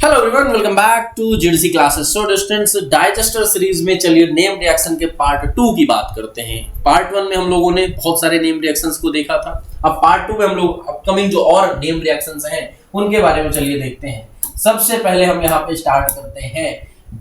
Hello everyone, welcome back to GDC classes. So students, digester series में चलिए name reaction के part 2 की बात करते हैं। पार्ट 1 में हम लोगों ने बहुत सारे नेम रिएक्शंस को देखा था। अब पार्ट 2 में हम लोग अपकमिंग जो और नेम रिएक्शंस हैं उनके बारे में चलिए देखते हैं। सबसे पहले हम यहाँ पे स्टार्ट करते हैं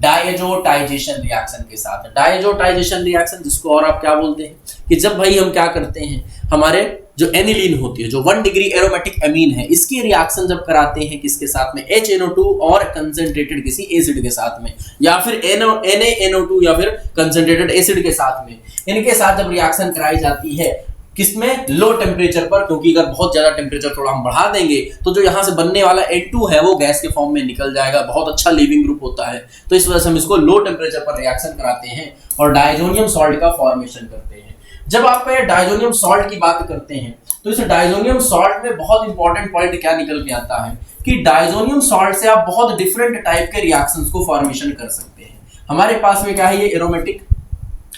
डायजोटाइजेशन रिएक्शन के साथ। डायजोटाइजेशन रिएक्शन जिसको और आप क्या बोलते हैं कि जब भाई हम क्या करते हैं, हमारे जो एनिलीन होती है, जो 1 डिग्री एरोमेटिक एमीन है, इसकी रिएक्शन जब कराते हैं किसके साथ में, HNO2 और कंसंट्रेटेड किसी एसिड के साथ में, या फिर NaNO2 या फिर कंसंट्रेटेड एसिड के साथ में, इनके साथ जब रिएक्शन कराई जाती है किसमें, लो टेम्परेचर पर, क्योंकि अगर बहुत ज्यादा टेम्परेचर थोड़ा हम बढ़ा देंगे तो जो यहाँ से बनने वाला N2 है वो गैस के फॉर्म में निकल जाएगा। बहुत अच्छा लीविंग ग्रुप होता है, तो इस वजह से हम इसको लो टेम्परेचर पर रिएक्शन कराते हैं और डायजोनियम सॉल्ट का फॉर्मेशन करते हैं। जब आप डायजोनियम सॉल्ट की बात करते हैं तो इस डायजोनियम सॉल्ट में बहुत इंपॉर्टेंट पॉइंट क्या निकल के आता है कि डायजोनियम सॉल्ट से आप बहुत डिफरेंट टाइप के रिएक्शंस को फॉर्मेशन कर सकते हैं। हमारे पास में क्या है, ये एरोमेटिक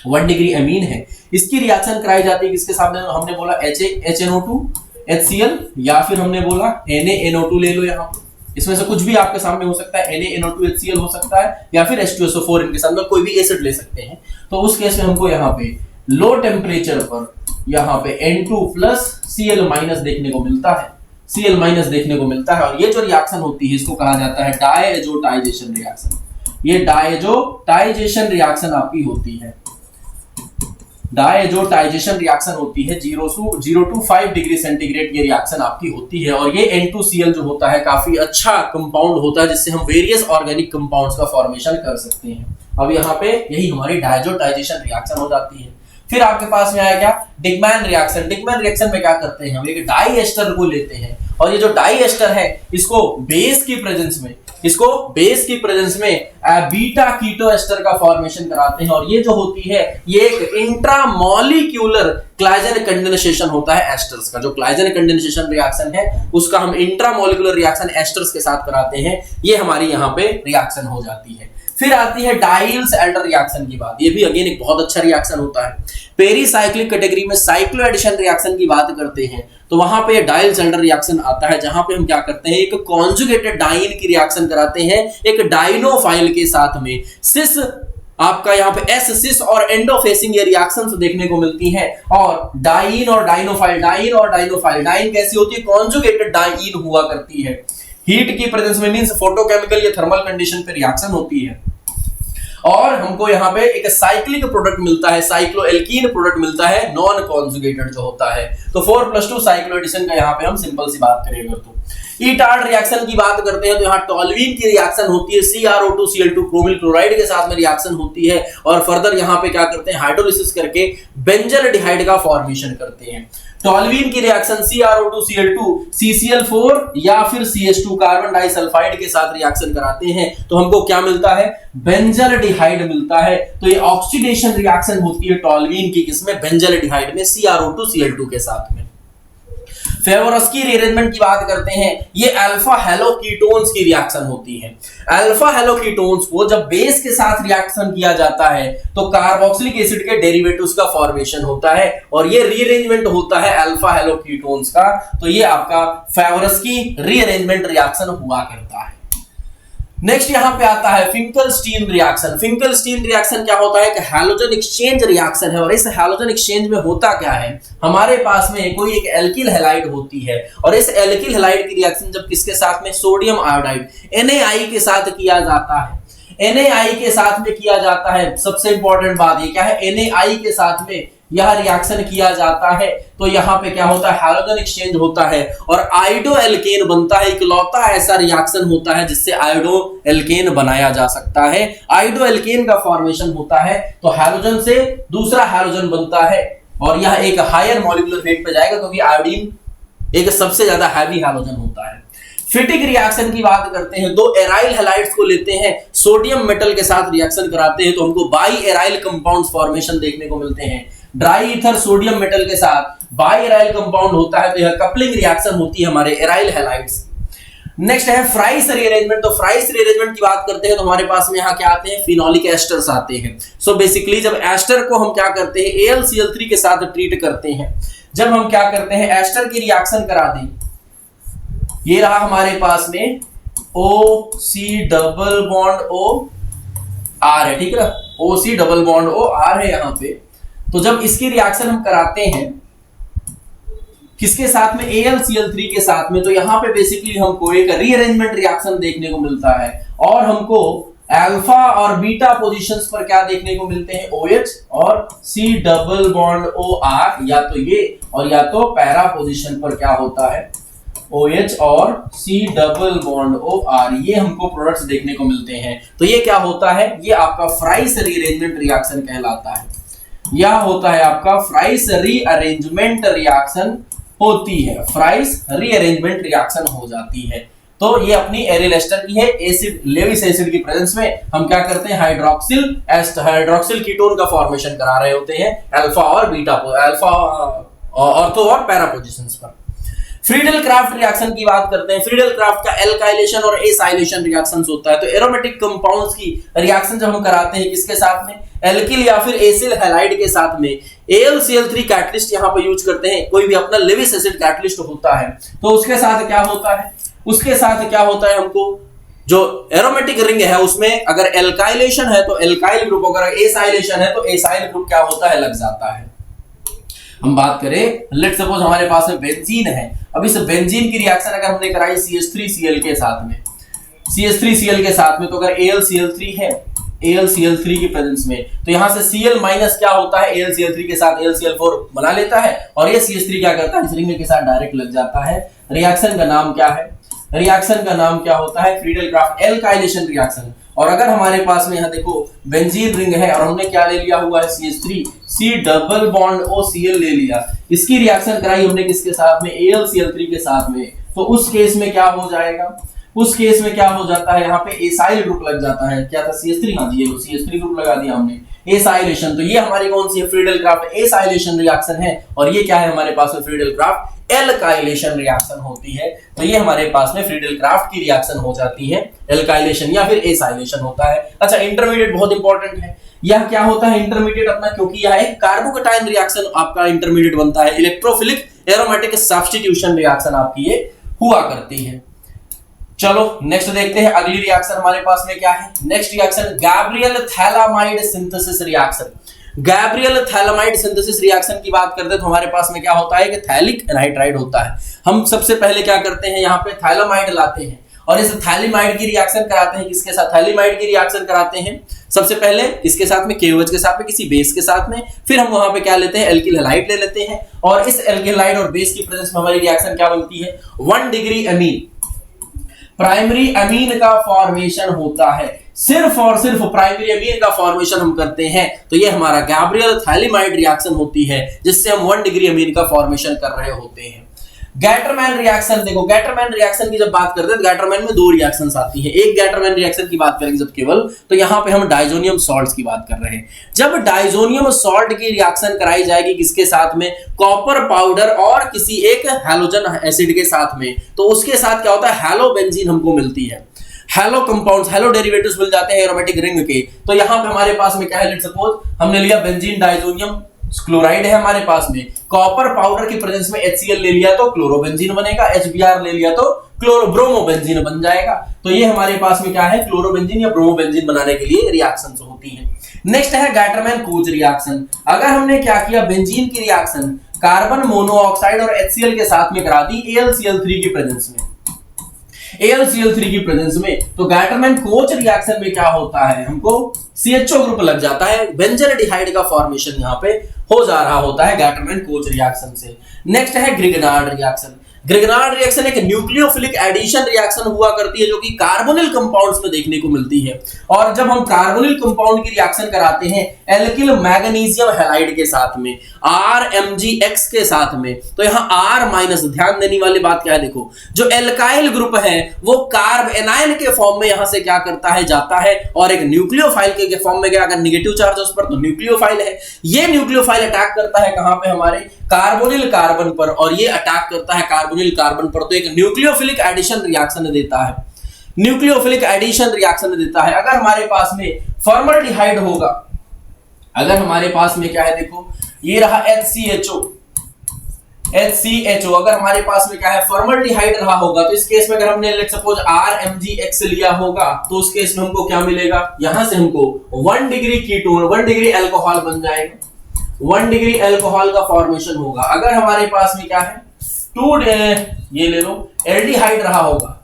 1 डिग्री एमीन है, इसकी रिएक्शन कराई जाती है किसके साथ में, हमने बोला HNO2 HCl या फिर हमने बोला NaNO2 ले लो। यहाँ इसमें से कुछ भी आपके सामने हो सकता है, NaNO2 HCl हो सकता है या फिर H2SO4, इनके साथ में कोई भी एसिड ले सकते हैं। तो उस केस में हमको यहाँ पे लो टेम्परेचर पर यहाँ पे N2 प्लस Cl- देखने को मिलता है, Cl- देखने को मिलता है। और ये जो रिएक्शन होती है इसको कहा जाता है डायजोटाइजेशन रिएक्शन। ये डायजोटाइजेशन रिएक्शन आपकी होती है, डायजोटाइजेशन रिएक्शन होती है 0 to 5 डिग्री सेंटीग्रेड ये रिएक्शन आपकी होती है। और ये N2Cl जो होता है काफी अच्छा कंपाउंड होता है, जिससे हम वेरियस ऑर्गेनिक कंपाउंड्स का फॉर्मेशन कर सकते हैं। अब यहाँ पे यही हमारी डायजोटाइजेशन रिएक्शन हो जाती है। फिर आपके पास में आया क्या, डिकमैन रिएक्शन। डिकमैन रिएक्शन में क्या करते हैं, हम एक डाई एस्टर को लेते हैं और ये जो डाई एस्टर है इसको बेस की प्रेजेंस में बीटा कीटो एस्टर का फॉर्मेशन कराते हैं। और ये जो होती है ये एक इंट्रामॉलिक्यूलर क्लाइजन कंडेंसेशन होता है एस्टर्स का। जो क्लाइजन कंडेंसेशन रिएक्शन है उसका हम इंट्रामॉलिक्यूलर रिएक्शन एस्टर्स के साथ कराते हैं। ये हमारी यहाँ पे रिएक्शन हो जाती है। फिर आती है डाइल्स एल्डर रिएक्शन की बात। ये भी अगेन एक बहुत अच्छा रिएक्शन होता है। पेरीसाइक्लिक कैटेगरी में साइक्लो एडिशन रिएक्शन की बात करते हैं तो वहां पे डाइल्स एल्डर रिएक्शन आता है, जहां पे हम क्या करते हैं, एक कॉन्जुगेटेड डाइन की रिएक्शन कराते हैं एक डाइनोफाइल के साथ में। सिस आपका यहाँ पे एस सिस और एंडोफेसिंग ये रिएक्शंस देखने को मिलती हैं। और डाइन और डाइनोफाइल, डाइन कैसी होती है, कॉन्जुगेटेड डाइन हुआ करती है। हीट की प्रेजेंस में, मींस फोटोकेमिकल या थर्मल कंडीशन पे रिएक्शन होती है। और हमको यहाँ पे एक साइक्लिक प्रोडक्ट मिलता है, साइक्लोएल्कीन प्रोडक्ट मिलता है, नॉन कॉन्जुगेटेड जो होता है। तो 4+2 साइक्लो एडिशन का यहाँ पे हम सिंपल सी बात करेंगे। तो ईटार्ड रिएक्शन की बात करते हैं तो यहाँ टोल्यूइन की रिएक्शन होती है, CrO2Cl2 क्रोमिल क्लोराइड के साथ में रिएक्शन होती है। और फर्दर यहाँ पे क्या करते हैं, हाइड्रोलिसिस करके बेंजल्डिहाइड का फॉर्मेशन करते हैं। टोल्यूइन की रिएक्शन CrO2Cl2 CCl4 या फिर CH2 कार्बन डाइसल्फाइड के साथ रिएक्शन कराते हैं तो हमको क्या मिलता है, बेंजल्डिहाइड मिलता है। तो ये ऑक्सीडेशन रिएक्शन होती है टोल्यूइन की, किसमें, बेंजल्डिहाइड में, CrO2Cl2 के साथ में। फेवोरस्की रीअरेंजमेंट की बात करते हैं, ये अल्फा हैलोकीटोन्स की रिएक्शन होती है। अल्फा हैलोकीटोन्स को जब बेस के साथ रिएक्शन किया जाता है तो कार्बोक्सिलिक एसिड के डेरिवेटिव्स का फॉर्मेशन होता है और ये रीअरेंजमेंट होता है अल्फा हैलोकीटोन्स का। तो ये आपका फेवोरस्की रीअरेंजमेंट रिएक्शन हुआ करता है। नेक्स्ट यहां पे आता है फिंकलस्टीन रिएक्शन। फिंकलस्टीन रिएक्शन क्या होता है, कि हैलोजन एक्सचेंज रिएक्शन है। और इस हैलोजन एक्सचेंज में होता क्या है, हमारे पास में कोई एक एल्किल हैलाइड होती है और इस एल्किल हैलाइड की रिएक्शन जब किसके साथ में, सोडियम आयोडाइड NaI के साथ किया जाता है। NaI के साथ में किया जाता है। सबसे इंपॉर्टेंट बात ये क्या है, NaI के साथ में यह रिएक्शन किया जाता है तो यहाँ पे क्या होता है, हैलोजन एक्सचेंज होता है और आयोडो एल्केन बनता है। इकलौता ऐसा रिएक्शन होता है जिससे आयोडो एल्केन बनाया जा सकता है। आयोडो एल्केन का फॉर्मेशन होता है तो हैलोजन से दूसरा हैलोजन बनता है और यह एक हायर मॉलिक्यूलर वेट पे जाएगा क्योंकि आयोडीन एक सबसे ज्यादा हैवी हैलोजन होता है। फिटिक रिएक्शन की बात करते हैं, 2 एराइल हैलाइड्स को लेते हैं, सोडियम मेटल के साथ रिएक्शन कराते हैं तो हमको बाई एराइल कंपाउंड्स फॉर्मेशन देखने को मिलते हैं। ड्राई ईथर सोडियम मेटल के साथ बाई एराइल कंपाउंड होता है तो यह कपलिंग रिएक्शन होती है हमारे एराइल हैलाइड्स। नेक्स्ट है फ्राइस रीअरेंजमेंट। तो फ्राइस रीअरेंजमेंट की बात करते हैं तो हमारे पास में यहाँ क्या आते हैं, फिनोलिक एस्टर्स आते हैं। सो बेसिकली जब एस्टर को हम क्या करते हैं, AlCl3 के साथ ट्रीट करते हैं, जब हम क्या करते हैं एस्टर की रिएक्शन करा दें, ये रहा हमारे पास में OC double bond O R है, ठीक है ना, OC double bond O R है यहाँ पे। तो जब इसकी रिएक्शन हम कराते हैं किसके साथ में, AlCl3 के साथ में, तो यहाँ पे बेसिकली हमको एक रीअरेंजमेंट रिएक्शन देखने को मिलता है और हमको अल्फा और बीटा पोजीशंस पर क्या देखने को मिलते हैं, OH और C डबल बॉन्ड OR, या तो ये और या तो पैरा पोजीशन पर क्या होता है, OH और C डबल बॉन्ड OR, ये हमको प्रोडक्ट्स देखने को मिलते हैं। तो ये क्या होता है, ये आपका फ्राइस रीअरेंजमेंट रिएक्शन कहलाता है। यह होता है आपका फ्राइस रीअरेंजमेंट रिएक्शन होती है, फ्राइस रीअरेंजमेंट रिएक्शन हो जाती है। तो ये अपनी एरिल एस्टर की है, एसिड लेविस एसिड की प्रेजेंस में हम क्या करते हैं, हाइड्रोक्सिल कीटोन का फॉर्मेशन करा रहे होते हैं अल्फा और बीटा, अल्फा ऑर्थो और पैरा पोजीशंस पर। फ्रीडल क्राफ्ट रिएक्शन की बात करते हैं। फ्रीडल क्राफ्ट का एल्काइलेशन और एसाइलेशन रिएक्शंस होता है। तो एरोमेटिक कंपाउंड्स की रिएक्शन जब हम कराते हैं किसके साथ में, एल्किल या फिर एसिल हैलाइड के साथ में, AlCl3 कैटलिस्ट यहां पर यूज करते हैं। कोई भी अपना लेविस एसिड कैटलिस्ट होता है तो उसके साथ क्या होता है, उसके साथ क्या होता है, हमको जो एरोमेटिक रिंग है उसमें अगर एल्काइलेशन है तो एल्काइल ग्रुप, अगर एसाइलेशन है तो एसाइल ग्रुप क्या होता है, लग जाता है। हम बात करें, लेट सपोज हमारे पास में बेंजीन है। अब इस बेंजीन की रिएक्शन अगर हमने कराई CH3Cl के साथ में, CH3Cl के साथ में, तो अगर AlCl3 है, AlCl3 की प्रेजेंस में, तो यहां से Cl माइनस क्या होता है, AlCl3 के साथ AlCl4 बना लेता है और ये CH3 क्या करता है, इस रिंग के साथ डायरेक्ट लग जाता है। रिएक्शन का नाम क्या है, रिएक्शन का नाम क्या होता है, फ्रीडल क्राफ्ट एल्काइलेशन रिएक्शन। और अगर हमारे पास में यहाँ देखो बेंजीन रिंग है और हमने क्या ले लिया हुआ है, CH3 C double bond OCl ले लिया, इसकी रिएक्शन कराई हमने किसके साथ में, AlCl3 के साथ में, तो उस केस में क्या हो जाएगा, उस केस में क्या हो जाता है, यहाँ पे एसाइल ग्रुप लग जाता है। क्या था, CH3, हाँ जी, ये CH3 ग्रुप लगा दिया हमने, एसाइलेशन। तो ये हमारी कौन सी है, फ्रीडल क्राफ्ट एसाइलेशन रिएक्शन है। और ये क्या है हमारे पास में, फ्रीडल क्राफ्ट एल्काइलेशन रिएक्शन होती है। तो ये हमारे पास में फ्रीडल क्राफ्ट की रिएक्शन हो जाती है, एल्काइलेशन या फिर एसाइलेशन होता है। अच्छा, इंटरमीडिएट बहुत इंपॉर्टेंट है। यह क्या होता है इंटरमीडिएट अपना, क्योंकि यह एक कार्बोकेटाइन रिएक्शन आपका इंटरमीडिएट बनता है, इलेक्ट्रोफिलिक एरोमेटिक सब्स्टिट्यूशन रिएक्शन आपकी ये हुआ करती है। चलो नेक्स्ट देखते हैं, अगली रिएक्शन हमारे पास में क्या है। Next reaction Gabriel phthalimide synthesis reaction. Gabriel phthalimide synthesis reaction की बात करते हैं तो हमारे पास में क्या होता है कि थैलिक एनहाइड्राइड होता है। हम सबसे पहले क्या करते हैं, यहाँ पे थैलामाइड लाते हैं और इस थैलिमाइड की रिएक्शन कराते हैं किसके साथ, थैलिमाइड की रिएक्शन कराते हैं सबसे पहले किसके साथ में, KOH के साथ में, किसी बेस के साथ में। फिर हम वहां पे क्या लेते हैं, एल्किल हैलाइड ले लेते हैं और इस एल्किल हैलाइड और बेस की प्रेजेंस में हमारी रिएक्शन क्या बनती है, 1 डिग्री अमीन, प्राइमरी अमीन का फॉर्मेशन होता है। सिर्फ और सिर्फ प्राइमरी अमीन का फॉर्मेशन हम करते हैं तो ये हमारा गैब्रियल थैलिमाइड रिएक्शन होती है, जिससे हम 1 डिग्री अमीन का फॉर्मेशन कर रहे होते हैं। गैटरमैन रिएक्शन देखो, गैटरमैन रिएक्शन की जब बात करते हैं तो गैटरमैन में 2 रिएक्शंस आती हैं। एक गैटरमैन रिएक्शन की बात करेंगे जब केवल, तो यहाँ पे हम डाइजोनियम सॉल्ट्स की बात कर रहे हैं। जब डाइजोनियम सॉल्ट की रिएक्शन कराई जाएगी किसके साथ में, कॉपर पाउडर और किसी एक हैलोजन एसिड के साथ में, तो उसके साथ क्या होता है, हैलोबेंजीन हमको मिलती है, हैलो कंपाउंड्स, हैलो डेरिवेटिव्स मिल जाते हैं एरोमेटिक रिंग के। तो यहाँ पे हमारे पास में क्या है, लेट्स सपोज हमने लिया बेंजीन डाइजोनियम क्लोराइड है हमारे पास में, कॉपर पाउडर की प्रेजेंस में HCl ले लिया तो क्लोरोबेंजीन बनेगा, HBr ले लिया तो क्लोरोब्रोमोबेंजीन बन जाएगा। तो ये हमारे पास में क्या है, क्लोरोबेंजीन या ब्रोमोबेंजीन बनाने के लिए रिएक्शंस होती हैं। नेक्स्ट है गैटरमैन कोच रिएक्शन। अगर हमने क्या किया, बेंजीन की रिएक्शन कार्बन मोनोऑक्साइड और HCl के साथ में करा दी AlCl3 की प्रेजेंस में, AlCl3 की प्रेजेंस में, तो गैटरमैन कोच रिएक्शन में क्या होता है, हमको CHO ग्रुप लग जाता है, बेंजलडिहाइड का फॉर्मेशन यहाँ पे हो जा रहा होता है गैटरमैन कोच रिएक्शन से। नेक्स्ट है ग्रिग्नार्ड रिएक्शन। ग्रिग्नार्ड रिएक्शन एक न्यूक्लियोफिलिक एडिशन रिएक्शन हुआ करती है जो कि कार्बोनिल कंपाउंड्स में देखने को मिलती है। और जब हम कार्बोनिल कंपाउंड की रिएक्शन कराते हैं एल्किल मैग्नीशियम हैलाइड के साथ में, RMgX के साथ में, तो यहाँ R माइनस, ध्यान देने वाली बात क्या है, देखो जो एल्काइल ग्रुप है वो कार्ब एनायन के फॉर्म में यहाँ से क्या करता है, जाता है और एक न्यूक्लियोफाइल के फॉर्म में गया। अगर निगेटिव चार्ज है उस पर तो न्यूक्लियोफाइल है, ये न्यूक्लियोफाइल अटैक करता है कहां पे, हमारे कार्बोनिल कार्बन पर, और ये अटैक करता है कार्बोनिल कार्बन पर, तो एक न्यूक्लियोफिलिक एडिशन रिएक्शन देता है, न्यूक्लियोफिलिक एडिशन रिएक्शन देता है। अगर हमारे पास में फॉर्मल्डिहाइड होगा, अगर हमारे पास में क्या है, देखो ये रहा HCHO, HCHO। अगर हमारे पास में क्या है फॉर्मल्डिहाइड रहा होगा तो इस केस में अगर हमने लेट सपोज RMgX लिया होगा तो उस केस में हमको क्या मिलेगा, यहां से हमको 1 डिग्री कीटोन 1 डिग्री अल्कोहल बन जाएगा, 1 डिग्री अल्कोहल का फॉर्मेशन होगा। अगर हमारे पास में क्या है ये ले लो एल्डिहाइड रहा होगा,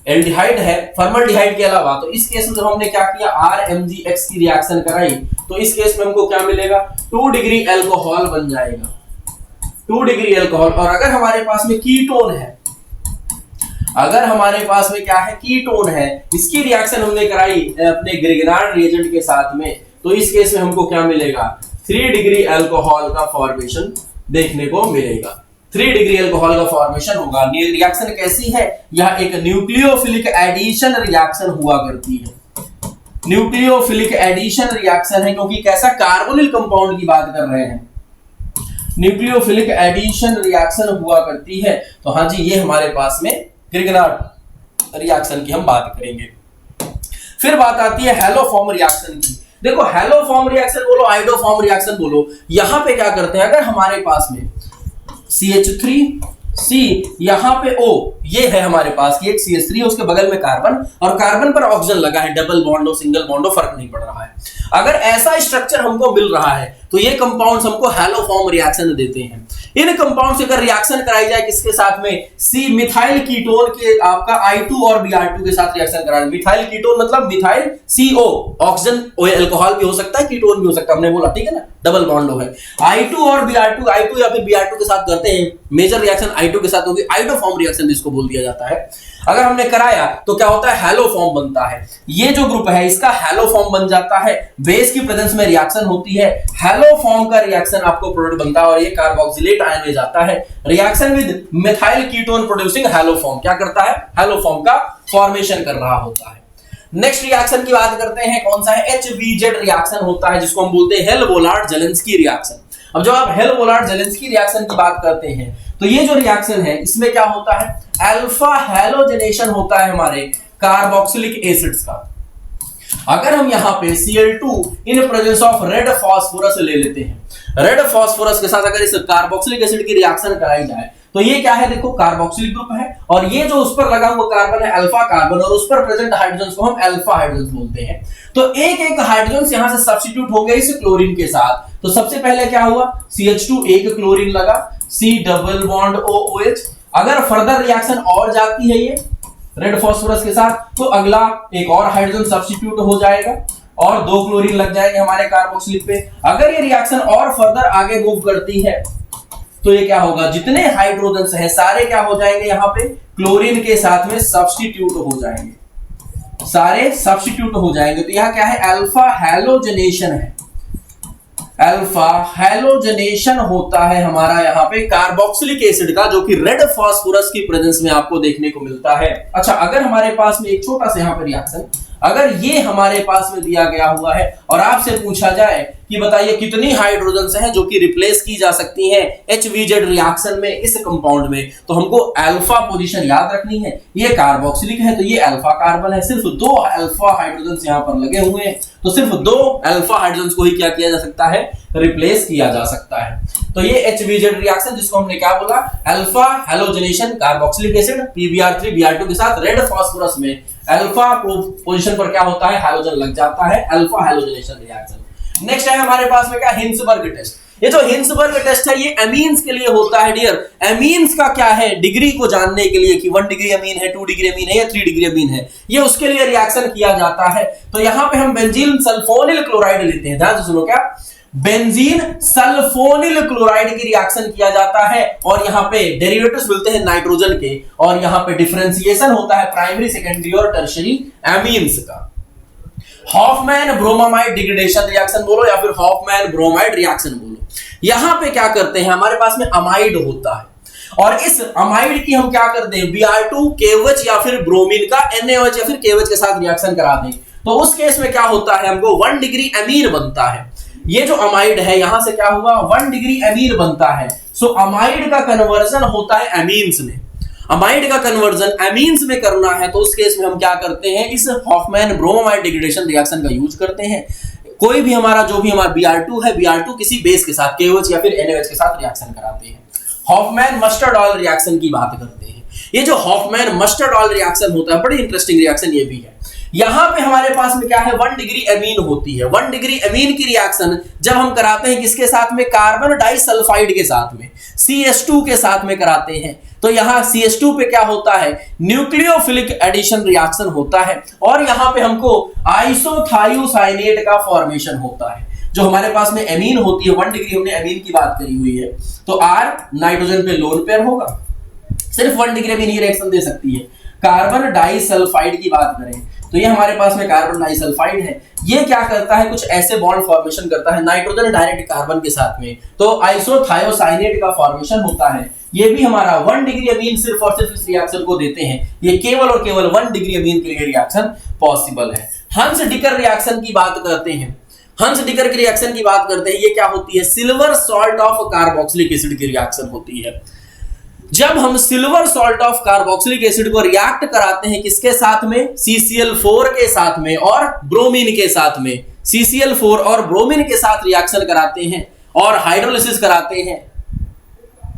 एल्डिहाइड है फॉर्मल्डिहाइड के अलावा, तो इस केस में जब हमने क्या किया RMgX की रिएक्शन कराई तो इस केस में हमको क्या मिलेगा 2 डिग्री अल्कोहल बन जाएगा, 2 डिग्री अल्कोहल। और अगर हमारे पास में कीटोन है, अगर हमारे पास में क्या है कीटोन है, इसकी रिएक्शन हमने कराई अपने ग्रिगनार्ड रिएजेंट के साथ में, तो इस केस में हमको क्या मिलेगा 3 डिग्री अल्कोहल का फॉर्मेशन देखने को मिलेगा, 3 डिग्री अल्कोहल का फॉर्मेशन होगा। रिएक्शन कैसी है, यह एक न्यूक्लियोफिलिक एडिशन रिएक्शन हुआ करती है, न्यूक्लियोफिलिक एडिशन रिएक्शन है क्योंकि कैसा कार्बोनिल कंपाउंड की बात कर रहे हैं, न्यूक्लियोफिलिक एडिशन रिएक्शन हुआ करती है। तो हाँ जी ये हमारे पास में ग्रिगनार्ड रिएक्शन की हम बात करेंगे। फिर बात आती है हैलोफॉर्म रिएक्शन की। देखो हैलोफॉर्म रिएक्शन बोलो आइडोफॉर्म रिएक्शन बोलो, यहां पे क्या करते हैं, अगर हमारे पास में CH3C यहां पे O ये है हमारे पास की एक CH3 है, उसके बगल में कार्बन और कार्बन पर ऑक्सीजन लगा है, डबल बॉन्ड हो सिंगल बॉन्ड हो फर्क नहीं पड़ रहा है। अगर ऐसा स्ट्रक्चर हमको मिल रहा है तो ये कंपाउंड्स हमको हैलोफॉर्म रिएक्शन देते हैं। इन कंपाउंड से अगर रिएक्शन कराई जाए किसके साथ में, सी मिथाइल कीटोन के आपका I2 और Br2 के साथ रिएक्शन कराया। मिथाइल कीटोन मतलब मिथाइल CO, ऑक्सीजन अल्कोहल भी हो सकता है कीटोन भी हो सकता है, हमने बोला ठीक है ना, डबल बॉन्ड हो है। I2 और Br2 I2 या फिर Br2 के साथ करते हैं मेजर रिएक्शन I2 के साथ होगी, आइडोफॉर्म रिएक्शन जिसको बोल दिया जाता है। अगर हमने कराया तो क्या होता है हैलोफॉर्म बनता है, ये जो ग्रुप है इसका हैलोफॉर्म बन जाता है, बेस की प्रेजेंस में रिएक्शन होती है, हैलोफॉर्म का रिएक्शन आपको प्रोडक्ट बनता है और ये कार्बोक्सिलेट आयन में जाता है। Reaction with methyl ketone producing haloform क्या करता है, हैलोफॉर्म का फॉर्मेशन कर रहा होता है। नेक्स्ट रिएक्शन की बात करते हैं, कौन सा है HVZ रिएक्शन होता है जिसको हम बोलते हैं हेल-वोलार्ड-जेलेंस्की रिएक्शन। अब जब आप हेल-वोलार्ड-जेलेंस्की रिएक्शन की बात करते हैं तो ये जो रिएक्शन है इसमें क्या होता है अल्फा हैलोजेनेशन होता है हमारे कार्बोक्सिलिक एसिड्स का। अगर हम यहाँ पे Cl2 in presence of red phosphorus ले लेते हैं, रेड फास्फोरस के साथ अगर इस कार्बोक्सिलिक एसिड की रिएक्शन कराई जाए तो ये क्या है, देखो कार्बोक्सिलिक ग्रुप है और ये जो उस पर लगा हुआ कार्बन है अल्फा कार्बन और उस पर प्रेजेंट हाइड्रोजन को हम अल्फा हाइड्रोजन बोलते हैं। तो एक एक हाइड्रोजन यहां से सब्स्टिट्यूट हो गए इस क्लोरीन के साथ। तो सबसे पहले क्या हुआ CH2 एक क्लोरीन लगा, C डबल बॉन्ड OH। अगर फर्दर रिएक्शन और जाती है ये रेड फास्फोरस के साथ तो अगला एक और हाइड्रोजन सब्स्टिट्यूट हो जाएगा और 2 क्लोरीन लग जाएंगे हमारे कार्बोक्सिलिक पे। अगर ये रिएक्शन और फर्दर आगे मूव करती है तो ये क्या होगा, जितने हाइड्रोजन है सारे क्या हो जाएंगे यहाँ पे क्लोरीन के साथ में सब्स्टिट्यूट हो जाएंगे, सारे सब्स्टिट्यूट हो जाएंगे। तो यहाँ क्या है अल्फा हैलोजनेशन है, अल्फा हैलोजनेशन होता है हमारा यहाँ पे कार्बोक्सिलिक एसिड का जो कि रेड फास्फोरस की प्रेजेंस में आपको देखने को मिलता है। अच्छा अगर हमारे पास में एक छोटा सा यहाँ पे रिएक्शन अगर ये हमारे पास में दिया गया हुआ है और आपसे पूछा जाए कि बताइए कितनी हाइड्रोजन्स हैं जो कि रिप्लेस की जा सकती हैं HVZ रिएक्शन में इस कंपाउंड में, तो हमको अल्फा पोजीशन याद रखनी है। ये कार्बोक्सिलिक है तो ये अल्फा कार्बन है, सिर्फ 2 अल्फा हाइड्रोजन्स यहाँ पर लगे हुए हैं तो सिर्फ 2 अल्फा हाइड्रोजन्स को ही क्या किया जा सकता है, रिप्लेस किया जा सकता है। तो ये HVZ रिएक्शन जिसको हमने क्या बोला alpha halogenation carboxylic acid PBr3 Br2 के साथ रेड फास्फोरस में अल्फा पोजीशन पर क्या होता है हाइड्रोजन लग जाता है, अल्फा हैलोजनेशन रिएक्शन। नेक्स्ट है हमारे पास में क्या हिंसबर्ग टेस्ट। ये जो हिंसबर्ग टेस्ट है ये एमीन्स के लिए होता है डियर। एमीन्स का क्या है डिग्री को जानने के लिए कि 1 डिग्री अमीन है, 2 डिग्री अमीन है या 3 डिग्री अमीन है, ये उसके लिए रिएक्शन किया जाता है। तो यहाँ पे हम बेंजीन सल्फोनिल क्लोराइड लेते हैं, ध्यान से सुनो क्या बेंजीन सल्फोनिल क्लोराइड की रिएक्शन किया जाता है और यहाँ पे डेरिवेटिव्स मिलते हैं नाइट्रोजन के और यहाँ पे डिफरेंशिएशन होता है प्राइमरी सेकेंडरी और टर्शियरी एमीन्स का। हॉफमैन ब्रोमामाइड डिग्रेडेशन रिएक्शन बोलो या फिर हॉफमैन ब्रोमाइड रिएक्शन बोलो। यहां पे क्या करते हैं हमारे पास में अमाइड होता है और इस अमाइड की हम क्या करते हैं Br2 KOH या फिर ब्रोमीन का NaOH या फिर KOH के साथ रिएक्शन करा दें तो उस केस में क्या होता है हमको 1 डिग्री अमीन बनता है। ये जो अमाइड है यहां से क्या हुआ 1 डिग्री अमीन बनता है। सो अमाइड का कन्वर्जन होता है एमीन्स में, अमाइड का कन्वर्जन एमीन्स में करना है तो उस केस में हम क्या करते हैं इस हॉफमैन ब्रोमामाइड डिग्रेडेशन रिएक्शन का यूज करते हैं। कोई भी हमारा जो भी हमारा Br2 है Br2 किसी बेस के साथ KOH या फिर NaOH के साथ रिएक्शन कराते हैं। हॉफमैन मस्टर्ड ऑयल रिएक्शन की बात करते हैं। ये जो हॉफमैन मस्टर्ड ऑयल रिएक्शन होता है, बड़ी इंटरेस्टिंग रिएक्शन ये भी है। यहां पे हमारे पास में क्या है, 1 डिग्री अमीन होती है। 1 डिग्री अमीन की रिएक्शन जब हम कराते हैं किसके साथ में, कार्बन डाइसल्फाइड के साथ में, CH2 के साथ में कराते हैं, तो यहां CH2 पे क्या होता है, न्यूक्लियोफिलिक एडिशन रिएक्शन होता है, और यहां पे हमको आइसोथायोसाइनेट का फॉर्मेशन होता है। जो हमारे पास में एमीन होती है, 1 डिग्री हमने एमीन की बात करी हुई है, तो R नाइट्रोजन पे लोन पेयर होगा, सिर्फ 1 डिग्री अमीन ही रिएक्शन दे सकती है। कार्बन डाइसल्फाइड की बात करें तो ये हमारे पास में कार्बन डाइसल्फाइड है, ये क्या करता है, कुछ ऐसे बॉन्ड फॉर्मेशन करता है नाइट्रोजन डायरेक्ट कार्बन के साथ में, तो आइसोथायोसाइनेट का फॉर्मेशन होता है। ये भी हमारा 1 डिग्री अमीन सिर्फ और सिर्फ इस रिएक्शन को देते हैं, ये केवल और केवल 1 डिग्री अमीन के लिए रिएक्शन पॉसिबल है। हंस डिकर रिएक्शन की बात करते हैं, हंस डिकर की रिएक्शन की बात करते हैं, ये क्या होती है, silver salt of carboxylic acid की रिएक्शन होती है। जब हम silver salt of carboxylic acid को रिएक्ट कराते हैं किसके साथ में, CCl4 के साथ में और ब्रोमीन के साथ में, CCl4 और ब्रोमीन के साथ रिएक्शन कराते हैं और हाइड्रोलिसिस कराते हैं,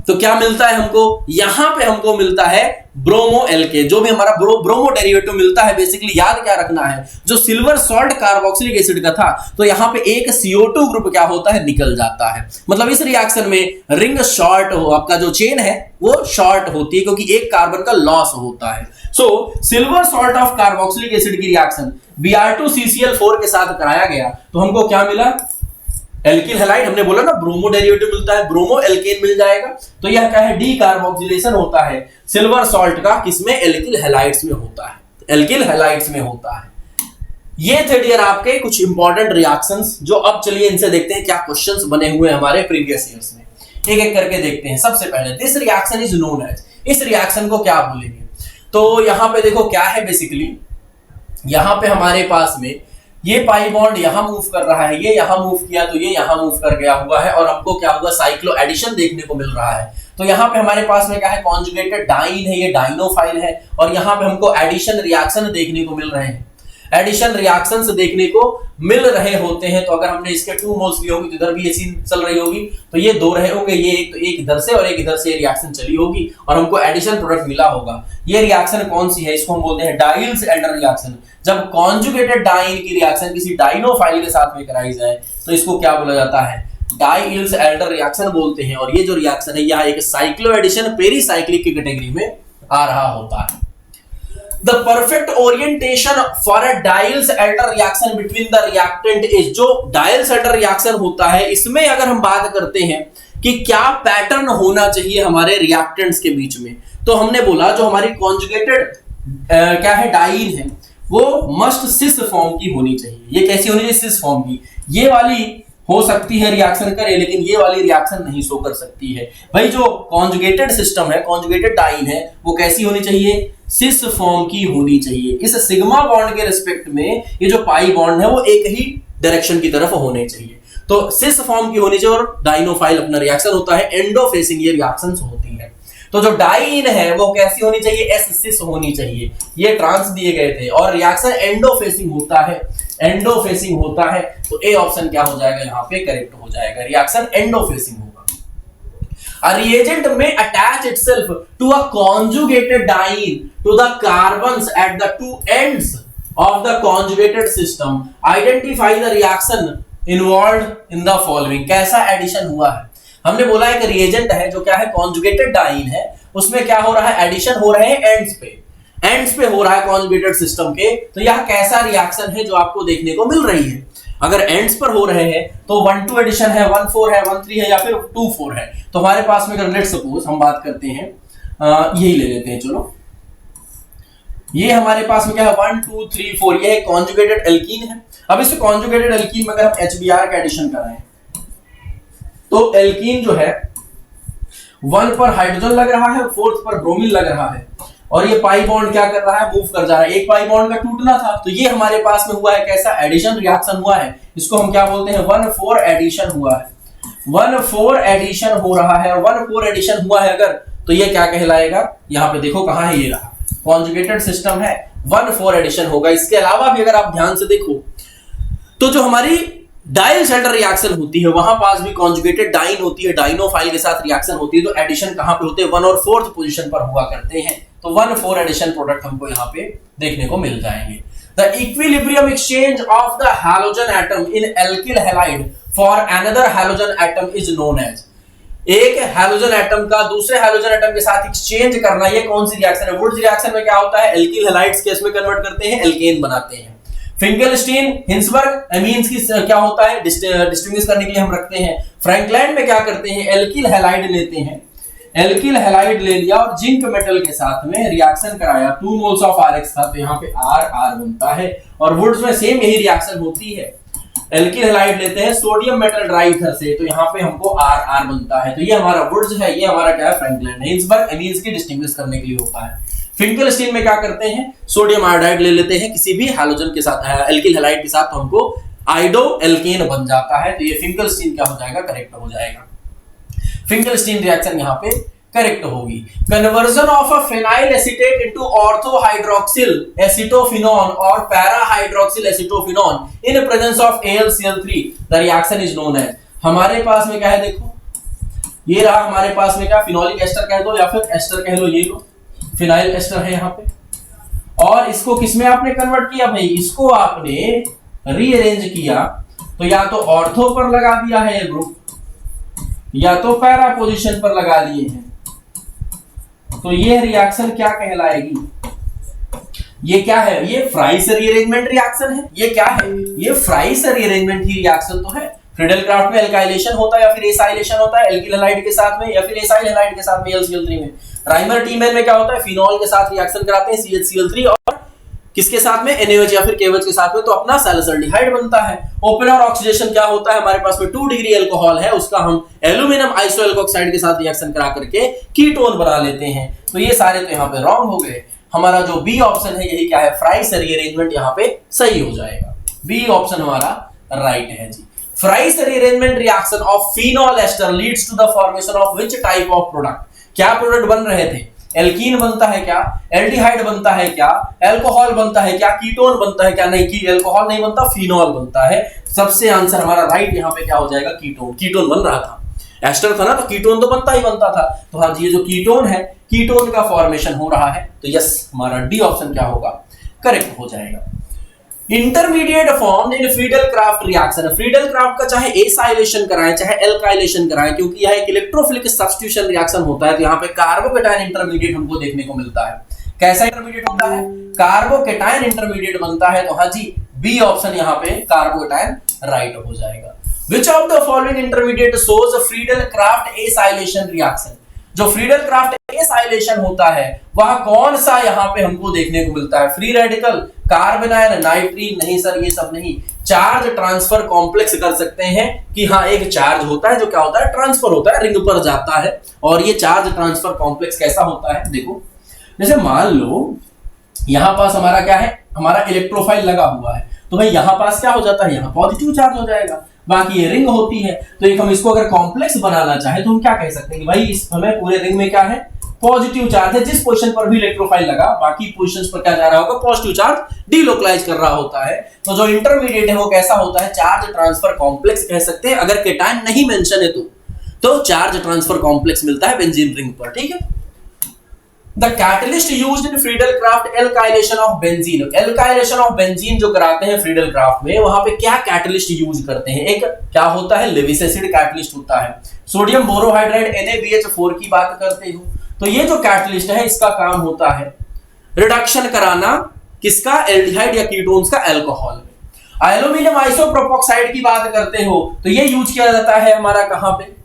तो क्या मिलता है हमको, यहां पे हमको मिलता है ब्रोमो एल्के, जो भी हमारा ब्रोमो डेरिवेटिव मिलता है। बेसिकली याद क्या रखना है, जो सिल्वर सॉल्ट कार्बोक्सिलिक एसिड का था, तो यहां पे एक CO2 ग्रुप क्या होता है, निकल जाता है। मतलब इस रिएक्शन में रिंग शॉर्ट हो, आपका जो चेन है वो शॉर्ट होती है, क्योंकि एक कार्बन का लॉस होता है। So silver salt of carboxylic acid की रिएक्शन Br2CCl4 के साथ कराया गया, तो हमको क्या मिला, एल्किल हैलाइड। हमने बोला ना ब्रोमो डेरिवेटिव मिलता है, ब्रोमो एल्केन मिल जाएगा, तो यह क्या है, डीकार्बोक्सिलेशन होता है सिल्वर सॉल्ट का, किसमें, एल्किल हैलाइड्स में होता है, एल्किल हैलाइड्स में होता है। ये थे डियर आपके कुछ इंपॉर्टेंट रिएक्शंस, जो अब चलिए इनसे देखते हैं क्या क्वेश्चंस बने हुए हमारे प्रीवियस ईयर्स में, एक एक करके देखते हैं। सबसे पहले this reaction is known as, इस रिएक्शन को क्या बोलेंगे, तो यहां पे देखो क्या है, बेसिकली यहां पे हमारे पास में ये पाई बॉन्ड यहां मूव कर रहा है, ये यहां मूव किया तो ये यहां मूव कर गया हुआ है, और हमको क्या हुआ, साइक्लो एडिशन देखने को मिल रहा है। तो यहां पे हमारे पास में क्या है, कॉन्जुगेटेड डाइन है, ये डाइनोफाइल है, और यहां पे हमको एडिशन रिएक्शन देखने को मिल रहे हैं, एडिशन रिएक्शंस देखने को मिल रहे होते हैं। तो अगर हमने इसके 2 मोल्स लिए होंगे तो इधर भी ये सीन चल रही होगी, तो ये 2 रहे होंगे, ये एक तो एक इधर से और एक इधर से रिएक्शन चली होगी, और हमको एडिशन प्रोडक्ट मिला होगा। ये रिएक्शन कौन सी है, इसको हम बोलते हैं डाइल्स एल्डर रिएक्शन। जब कॉन्जुगेटेड डाइन की रिएक्शन किसी डाइनोफाइल के साथ में कराई जाए तो इसको क्या बोला जाता है, डाइल्स एल्डर रिएक्शन बोलते हैं। और ये जो रिएक्शन है यह एक साइक्लो एडिशन पेरीसाइक्लिक की कैटेगरी में आ रहा होता है। The perfect orientation for a Diels-Alder reaction between the reactant is, जो Diels-Alder reaction होता है इसमें अगर हम बात करते हैं कि क्या पैटर्न होना चाहिए हमारे रिएक्टेंट्स के बीच में, तो हमने बोला जो हमारी कॉन्जुगेटेड क्या है, डाइन है, वो मस्ट सिस फॉर्म की होनी चाहिए। ये कैसी होनी चाहिए, सिस फॉर्म की। ये वाली हो सकती है रिएक्शन करे, लेकिन ये वाली रिएक्शन नहीं शो कर सकती है। भाई जो कॉन्जुगेटेड सिस्टम है, कॉन्जुगेटेड डाइन है, वो कैसी होनी चाहिए, सिस फॉर्म की होनी चाहिए। इस सिग्मा बॉन्ड के रिस्पेक्ट में ये जो पाई बॉन्ड है वो एक ही डायरेक्शन की तरफ होने चाहिए, तो सिस फॉर्म की होनी चाहिए। और डाइनोफाइल अपना रिएक्शन होता है एंडो फेसिंग, ये रिएक्शंस होती है। तो जो डाइन है वो कैसी होनी चाहिए, एस सिस होनी चाहिए। ये ट्रांस दिए गए थे, और रिएक्शन एंडो फेसिंग होता है, एंडो फेसिंग होता है, तो ए ऑप्शन क्या हो जाएगा, यहाँ पे करेक्ट हो जाएगा, रिएक्शन एंडो फेसिंग होगा। A reagent may attach itself to a conjugated diene to the carbons at the 2 ends of the conjugated system. Identify the reaction involved in the following. कैसा addition हुआ है, हमने बोला एक reagent है जो क्या है, कॉन्जुगेटेड डाइन है, उसमें क्या हो रहा है, एडिशन हो रहे हैं एंड्स पे हो रहा है कॉन्जुगेटेड सिस्टम के। तो यह कैसा रिएक्शन है जो आपको देखने को मिल रही है। अगर एंड्स पर हो रहे हैं तो 1-2 एडिशन है, 1-4 है, 1-3 है, या फिर 2-4 है। तो हमारे पास में अगर लेट्स सपोज हम बात करते हैं, यही ले लेते हैं, चलो ये हमारे पास में क्या है, 1 2 3 4, ये कॉन्जुगेटेड एल्कीन है। अब इस कॉन्जुगेटेड एल्कीन में अगर हम HBr का एडिशन कराएं तो एल्कीन जो है 1 पर हाइड्रोजन लग रहा है, 4th पर ब्रोमीन लग रहा है, और ये पाई बॉन्ड क्या कर रहा है, मूव कर जा रहा है। एक पाई बॉन्ड का टूटना था, तो ये हमारे पास में हुआ है कैसा, एडिशन रिएक्शन हुआ है। इसको हम क्या बोलते हैं, 1-4 एडिशन हुआ है। 1-4 एडिशन हो रहा है, 1-4 एडिशन हुआ है अगर, तो ये क्या कहलाएगा, यहाँ पे देखो कहाँ है, ये रहा कॉन्जुगेटेड सिस्टम है, 1-4 एडिशन होगा। इसके अलावा भी अगर आप ध्यान से देखो तो जो हमारी डाइन सेंटर रिएक्शन होती है, वहां पास भी कॉन्जुगेटेड डाइन होती है, डाइनोफाइल के साथ रिएक्शन होती है, तो एडिशन कहां पे होते हैं 1 और 4th पोजीशन पर हुआ करते हैं। तो 1,4 एडिशन प्रोडक्ट हमको यहाँ पे देखने को मिल जाएंगे। The equilibrium exchange of the halogen atom in alkyl halide for another halogen atom is known as, एक हैलोजन एटम का दूसरे हैलोजन एटम के साथ एक्सचेंज करना, ये कौन सी रिएक्शन है? वुड्स रिएक्शन में क्या होता है, एल्किल हैलाइड्स केस में कन्वर्ट करते हैं, एल्केन बनाते हैं। फिंकेलस्टीन हिंसबर्ग एमीन्स की क्या होता है, डिस्टिंग्विश करने के लिए हम रखते हैं। फ्रैंकलैंड में क्या करते हैं, एल्किल हैलाइड लेते हैं, एल्किल हैलाइड ले लिया और जिंक मेटल के साथ में रिएक्शन कराया, 2 मोल्स ऑफ RX था, तो यहाँ पे R बनता है। और वुड्स में सेम यही रिएक्शन होती है, एल्किल हैलाइड लेते हैं सोडियम मेटल ड्राइथर से, तो यहाँ पे हमको R बनता है। तो ये हमारा वुड्स है, ये हमारा क्या है, फ्रैंकलैंड। हिंसबर्ग एमीन्स की डिस्टिंग्विश करने के लिए होता है। फिंकेलस्टीन में क्या करते हैं, सोडियम आयोडाइड ले लेते हैं किसी भी हैलोजन के साथ, एल्किल हैलाइड के साथ, तो हमको आइडो एल्केन बन जाता है। तो ये फिंकेलस्टीन क्या हो जाएगा, करेक्ट हो जाएगा। फिंकेलस्टीन रिएक्शन यहाँ पे करेक्ट होगी। Conversion of a phenyl acetate into ortho hydroxyl acetophenone और para hydroxyl acetophenone in presence of AlCl3, the reaction is known as. हमारे पास में क्या है, देखो ये रहा हमारे पास में क्या, फिनोलिक एस्टर कह दो या फिर एस्टर कह लो, ये लो फिनाइल एस्टर है यहाँ पे, और इसको किसमें आपने कन्वर्ट किया भाई, इसको आपने रीअरेंज किया, तो या तो ऑर्थो पर लगा दिया है ग्रुप, या तो पैरा पोजीशन पर लगा दिए हैं। तो ये रिएक्शन क्या कहलाएगी, ये क्या है, ये फ्राइस रीअरेंजमेंट रिएक्शन है। ये क्या है, ये फ्राइस रीअरेंजमेंट ही रिएक्शन तो है। फ्रीडल-क्राफ्ट में एल्काइलेशन होता है या फिर एसाइलेशन होता है, एल्किल हैलाइड के साथ में या फिर एसाइल हैलाइड के साथ में AlCl3 में। राइमर टीमैन में क्या होता है, फिनॉल के साथ रिएक्शन कराते हैं CHCl3 और किसके साथ में, NaOH या फिर KOH के साथ में, तो अपना सैलिसल्डिहाइड बनता है। ओपनर ऑक्सीडेशन क्या होता है, हमारे पास में 2 डिग्री अल्कोहल है, उसका हम एल्यूमिनियम आइसोएल्कोक्साइड के साथ रिएक्शन करा करके कीटोन बना लेते हैं। तो ये सारे तो यहाँ पे रॉन्ग हो गए। हमारा जो बी ऑप्शन है यही क्या है, फ्राइस रीअरेंजमेंट यहाँ पे सही हो जाएगा। बी ऑप्शन हमारा राइट है जी। Fries rearrangement reaction of phenol ester leads to the formation of which type of product, क्या प्रोडक्ट बन रहे थे, एल्कीन बनता है क्या, एल्डिहाइड बनता है क्या, अल्कोहल बनता है क्या, कीटोन बनता है क्या, नहीं की अल्कोहल नहीं बनता, फिनोल बनता है। सबसे आंसर हमारा राइट यहाँ पे क्या हो जाएगा, कीटोन। कीटोन बन रहा था, एस्टर था ना, तो कीटोन तो बनता ही बनता था। तो हाँ जी, ये जो कीटोन है, कीटोन का फॉर्मेशन हो रहा है, तो यस हमारा डी ऑप्शन क्या होगा, करेक्ट हो जाएगा। Intermediate form in Friedel-Crafts reaction, Friedel-Crafts का चाहे एसाइलेशन कराएं चाहे एल्काइलेशन कराएं, क्योंकि यह एक इलेक्ट्रोफिलिक सब्स्टिट्यूशन रिएक्शन होता है, तो यहाँ पे कार्बोकेटायन इंटरमीडिएट हमको देखने को मिलता है। कैसा इंटरमीडिएट होता है, कार्बोकेटायन इंटरमीडिएट बनता है। तो हाँ जी, बी ऑप्शन यहाँ पे कार्बोकेटायन राइट हो जाएगा। Which of the following intermediate shows Friedel-Crafts acylation reaction, जो फ्रीडल-क्राफ्ट एसाइलेशन होता है वह कौन सा यहाँ पे हमको देखने को मिलता है, फ्री रेडिकल, कार्बोनाइल, नाइट्रीन, नहीं सर ये सब नहीं। चार्ज ट्रांसफर कॉम्प्लेक्स कर सकते हैं कि हाँ एक चार्ज होता है जो क्या होता है, ट्रांसफर होता है, रिंग पर जाता है। और ये चार्ज ट्रांसफर कॉम्प्लेक्स कैसा होता है, देखो जैसे मान लो यहाँ पास हमारा क्या है, हमारा इलेक्ट्रोफाइल लगा हुआ है, तो भाई यहाँ पास क्या हो जाता है, यहाँ पॉजिटिव चार्ज हो जाएगा, बाकी ये रिंग होती है। तो एक हम इसको अगर कॉम्प्लेक्स बनाना चाहे तो हम क्या कह सकते हैं कि भाई इस हमें पूरे रिंग में क्या है, पॉजिटिव चार्ज है, जिस पोजीशन पर भी इलेक्ट्रोफाइल लगा बाकी पोजीशंस पर क्या जा रहा होगा, पॉजिटिव चार्ज डीलोकलाइज कर रहा होता है। तो जो इंटरमीडिएट है वो कैसा होता है, चार्ज ट्रांसफर कॉम्प्लेक्स कह सकते हैं। अगर केटायन नहीं मेंशन है तो चार्ज ट्रांसफर कॉम्प्लेक्स मिलता है बेंजीन रिंग पर, ठीक है। The catalyst used in Friedel-Crafts alkylation of benzene, alkylation of benzene जो कराते हैं Friedel-Crafts में, वहां पे क्या कैटलिस्ट यूज करते हैं, एक क्या होता है, लेविस एसिड कैटलिस्ट होता है। सोडियम बोरोहाइड्राइड NaBH4 की बात करते हो, तो ये जो कैटलिस्ट है इसका काम होता है रिडक्शन कराना, किसका, एल्डिहाइड या कीटोन्स का अल्कोहल में। एल्यूमिनियम आइसोप्रोपोक्साइड की बात करते हो तो ये यूज किया जाता है हमारा कहां पे,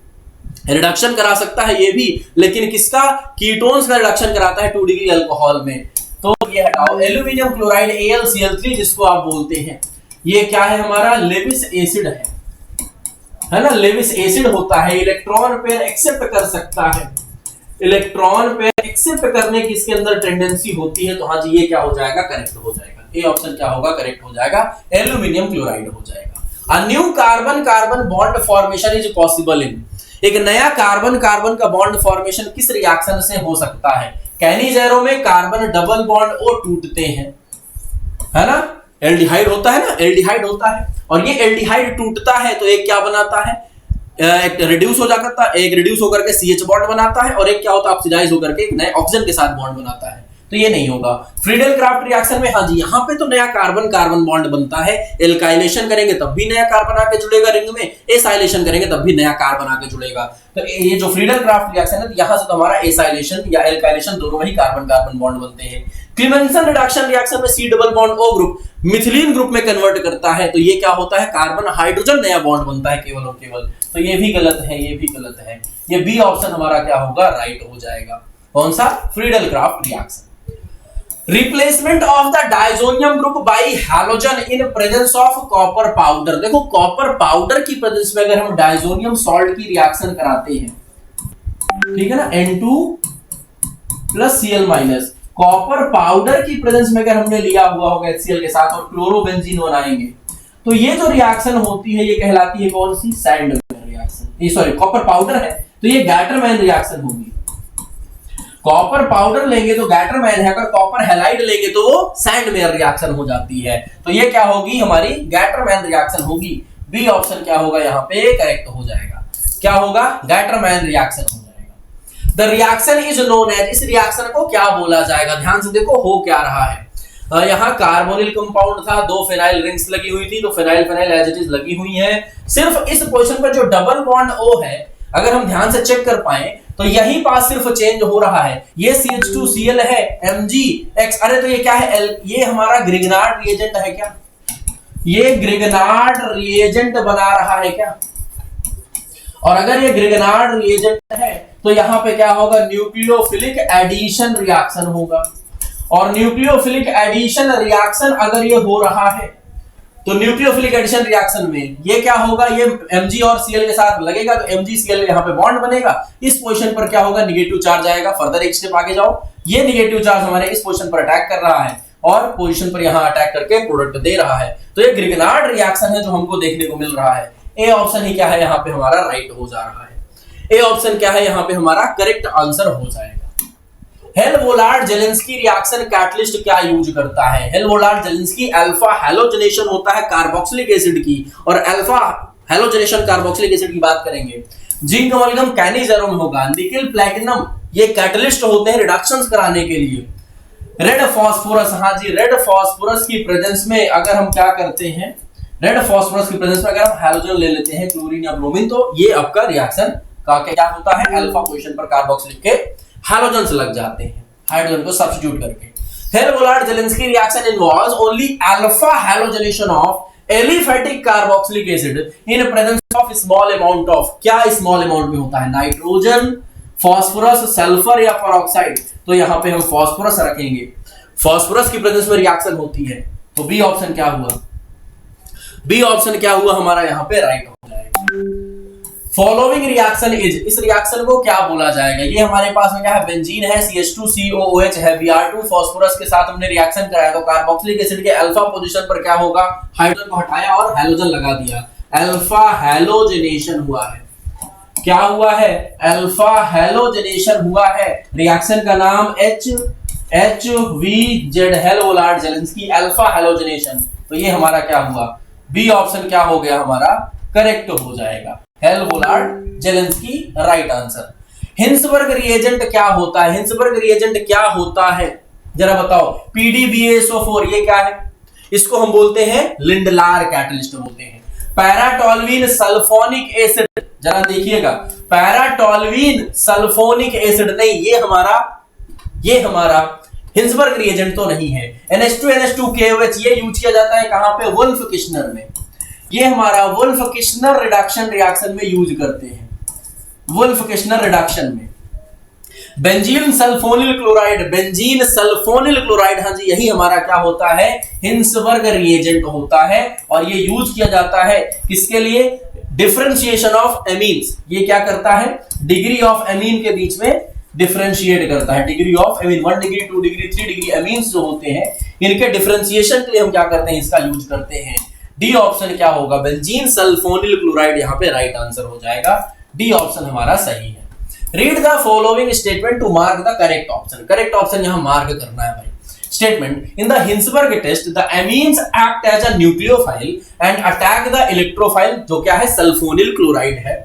रिडक्शन करा सकता है ये भी, लेकिन किसका, कीटोन्स का रिडक्शन कराता है 2 डिग्री अल्कोहल में। तो ये हटाओ, एल्यूमिनियम क्लोराइड AlCl3 जिसको आप बोलते हैं, ये क्या है हमारा, लेविस एसिड है ना, लेविस एसिड होता है, इलेक्ट्रॉन पेयर एक्सेप्ट कर सकता है, इलेक्ट्रॉन पेयर एक्सेप्ट करने की इसके अंदर टेंडेंसी होती है। तो हाँ जी, ये क्या हो जाएगा, करेक्ट हो जाएगा। ए ऑप्शन क्या होगा, करेक्ट हो जाएगा, एल्यूमिनियम क्लोराइड हो जाएगा। A new carbon carbon bond formation is possible in, एक नया कार्बन कार्बन का बॉन्ड फॉर्मेशन किस रिएक्शन से हो सकता है, कैनिजेरो में कार्बन डबल बॉन्ड ओ टूटते हैं, है ना, एल्डिहाइड होता है ना, एल्डिहाइड होता है, और ये एल्डिहाइड टूटता है तो एक क्या बनाता है, एक रिड्यूस हो जाता है, एक रिड्यूस होकर के CH बॉन्ड बनाता है, और एक क्या होता है, ऑक्सीडाइज होकर के एक नए ऑक्सीजन के साथ बॉन्ड बनाता है। तो ये नहीं होगा। फ्रीडेल क्राफ्ट रिएक्शन में हाँ जी, यहाँ पे तो नया कार्बन कार्बन बॉन्ड बनता है, एल्काइलेशन करेंगे तब भी नया कार्बन आके जुड़ेगा रिंग में, एसाइलेशन करेंगे तब भी नया कार्बन आके जुड़ेगा। तो ये जो फ्रीडेल क्राफ्ट रिएक्शन है, तो यहाँ से तो हमारा एसाइलेशन या एल्काइलेशन दोनों में ही कार्बन कार्बन बॉन्ड बनते हैं। क्लेमेंसन रिडक्शन रिएक्शन में C double bond O group methylene group में कन्वर्ट करता है, तो ये क्या होता है, कार्बन हाइड्रोजन नया बॉन्ड बनता है केवल और केवल। तो ये भी गलत है, ये भी गलत है। ये बी ऑप्शन हमारा क्या होगा, राइट हो जाएगा। कौन सा, Friedel craft reaction. Replacement of the diazonium group by halogen in presence of copper powder. देखो कॉपर पाउडर की प्रेजेंस में अगर हम डायजोनियम सॉल्ट की रिएक्शन कराते हैं, ठीक है ना, N2 plus Cl-, copper powder की प्रेजेंस में अगर हमने लिया हुआ होगा HCl के साथ और क्लोरोबेंजीन बनाएंगे, तो ये जो रिएक्शन होती है ये कहलाती है कौन सी, सैंडमैन रिएक्शन। ये सॉरी कॉपर पाउडर है तो ये गैटरमैन रिएक्शन होगी। कॉपर पाउडर लेंगे तो गैटरमैन है, अगर कॉपर हैलाइड लेंगे तो वो सैंडमैन रिएक्शन हो जाती है। तो ये क्या होगी, हमारी गैटरमैन रिएक्शन होगी। बी ऑप्शन क्या होगा, यहाँ पे करेक्ट हो जाएगा। क्या होगा, गैटरमैन रिएक्शन हो जाएगा। The reaction is known as, इस रिएक्शन को क्या बोला जाएगा, ध्यान से देखो हो क्या रहा है। यहाँ कार्बोनिल कंपाउंड था, 2 फेनाइल रिंग्स लगी हुई थी, तो phenyl phenyl as it is लगी हुई है। सिर्फ इस पोजीशन पर जो डबल बॉन्ड O है, अगर हम ध्यान से चेक कर पाए तो यही पास सिर्फ चेंज हो रहा है। ये CH2Cl है, MgX, अरे तो ये क्या है, ये हमारा ग्रिगनार्ड रिएजेंट है क्या, ये ग्रिगनार्ड रिएजेंट बना रहा है क्या। और अगर ये ग्रिगनार्ड रिएजेंट है तो यहाँ पे क्या होगा, न्यूक्लियोफिलिक एडिशन रिएक्शन होगा। और न्यूक्लियोफिलिक एडिशन रिएक्शन अगर ये हो रहा है तो न्यूक्लियोफिलिक एडिशन रिएक्शन में ये क्या होगा, ये Mg और Cl के साथ लगेगा तो MgCl यहाँ पे बॉन्ड बनेगा। इस पोजीशन पर क्या होगा, निगेटिव चार्ज आएगा। फर्दर एक स्टेप आगे जाओ, ये निगेटिव चार्ज हमारे इस पोजीशन पर अटैक कर रहा है और पोजीशन पर यहाँ अटैक करके प्रोडक्ट दे रहा है। तो ये ग्रिगनार्ड रिएक्शन है जो हमको देखने को मिल रहा है। ए ऑप्शन ही क्या है, यहाँ पे हमारा राइट हो जा रहा है। ए ऑप्शन क्या है, यहाँ पे हमारा करेक्ट आंसर हो जाएगा। हेल-वोलार्ड-जेलेंस्की रिएक्शन कैटलिस्ट क्या यूज करता है। हेल-वोलार्ड-जेलेंस्की अल्फा हैलोजनेशन होता है कार्बोक्सिलिक एसिड की, और अल्फा हैलोजनेशन कार्बोक्सिलिक एसिड की बात करेंगे। जिंक अमलगम कैनिजरम होगा। निकेल प्लैटिनम ये कैटलिस्ट होते हैं रिडक्शंस कराने के लिए। रेड फास्फोरस, हाँ जी, रेड फास्फोरस की प्रेजेंस में अगर हम क्या करते हैं, रेड फास्फोरस की प्रेजेंस में अगर हम हैलोजन ले लेते हैं, क्लोरीन या ब्रोमीन, तो ये आपका रिएक्शन का क्या होता है, अल्फा पोजीशन पर कार्बोक्सिलिक के हैलोजन्स लग जाते हैं हाइड्रोजन को सब्स्टिट्यूट करके। Hell Volhard Zelinsky reaction involves only alpha halogenation of aliphatic carboxylic acid in presence of small amount of, क्या स्मॉल अमाउंट में होता है, नाइट्रोजन, फास्फोरस, सल्फर या पेरोक्साइड। तो यहाँ पे हम फास्फोरस रखेंगे, फास्फोरस की प्रेजेंस में रिएक्शन होती है। तो बी ऑप्शन क्या हुआ, बी ऑप्शन क्या हुआ हमारा, यहाँ पे राइट हो जाएगा। फॉलोइंग रिएक्शन इज, इस रिएक्शन को क्या बोला जाएगा। ये हमारे पास में क्या है, बेंजीन है, CH2COOH है, Br2 फास्फोरस के साथ हमने रिएक्शन कराया तो कार्बोक्सिलिक एसिड के अल्फा पोजीशन पर क्या होगा, हाइड्रोजन को हटाया और हैलोजन लगा दिया, अल्फा हैलोजनेशन हुआ है। क्या हुआ है, अल्फा हैलोजनेशन हुआ है। रिएक्शन का नाम HVZ, हेल-वोलार्ड-जेलेंस्की अल्फा हैलोजनेशन। तो ये हमारा क्या हुआ, बी ऑप्शन क्या हो गया हमारा, करेक्ट हो जाएगा। हेल-वोलार्ड-जेलेंस्की राइट आंसर। हिंसबर्ग रिएजेंट क्या होता है, हिंसबर्ग रिएजेंट क्या होता है जरा बताओ। PDBaSO4 ये क्या है, इसको हम बोलते हैं लिंडलार कैटलिस्ट बोलते हैं। पैराटोल्यूइन सल्फोनिक एसिड, जरा देखिएगा, पैराटोल्यूइन सल्फोनिक एसिड नहीं, ये हमारा हिंसबर्ग रिएजेंट तो नहीं है। NH2NH2KOH ये यूज किया जाता है कहां पे, वुल्फ-किश्नर में। ये हमारा वुल्फ-किश्नर रिडक्शन रिएक्शन में यूज करते हैं, वुल्फ-किश्नर रिडक्शन में। Benzene sulphonyl chloride, benzene sulphonyl chloride, हाँ जी, यही हमारा क्या होता है, हिंसबर्ग रिएजेंट होता है। और ये यूज किया जाता है किसके लिए, डिफरेंशिएशन ऑफ एमीन्स। ये क्या करता है, डिग्री ऑफ एमीन के बीच में डिफरेंशिएट करता है। Degree of amine 1 degree 2 degree 3 degree amines जो होते हैं, इनके डिफरेंशिएशन के लिए हम क्या करते हैं, इसका यूज करते हैं। डी ऑप्शन क्या होगा, बेंजीन सल्फोनिल क्लोराइड यहाँ पे राइट आंसर हो जाएगा। डी ऑप्शन हमारा सही है। Read the following statement to mark the correct option. Correct option यहाँ मार्क करना है भाई। statement. In the Hinsberg test, the amines act as a nucleophile and attack the electrophile, जो क्या है सल्फोनिल क्लोराइड है.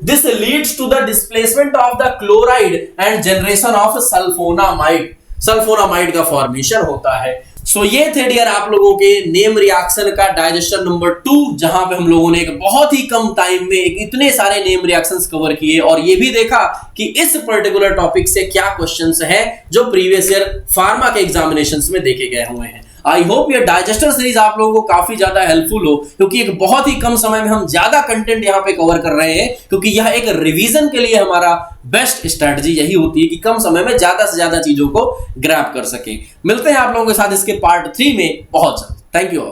This leads to the displacement of the chloride and generation of sulfonamide. Sulfonamide का formation होता है. So ये थे dear आप लोगों के नेम रिएक्शन का डाइजेशन नंबर 2, जहां पे हम लोगों ने एक बहुत ही कम टाइम में इतने सारे नेम रिएक्शंस कवर किए और ये भी देखा कि इस पर्टिकुलर टॉपिक से क्या क्वेश्चंस हैं जो प्रीवियस ईयर फार्मा के एग्जामिनेशंस में देखे गए हुए हैं. आई होप ये डाइजेस्टर सीरीज आप लोगों को काफी ज्यादा हेल्पफुल हो, क्योंकि एक बहुत ही कम समय में हम ज्यादा कंटेंट यहाँ पे कवर कर रहे हैं, क्योंकि यह एक रिवीजन के लिए हमारा बेस्ट स्ट्रेटजी यही होती है कि कम समय में ज्यादा से ज्यादा चीजों को ग्रैब कर सके. मिलते हैं आप लोगों के साथ इसके पार्ट 3 में बहुत जल्द. Thank you.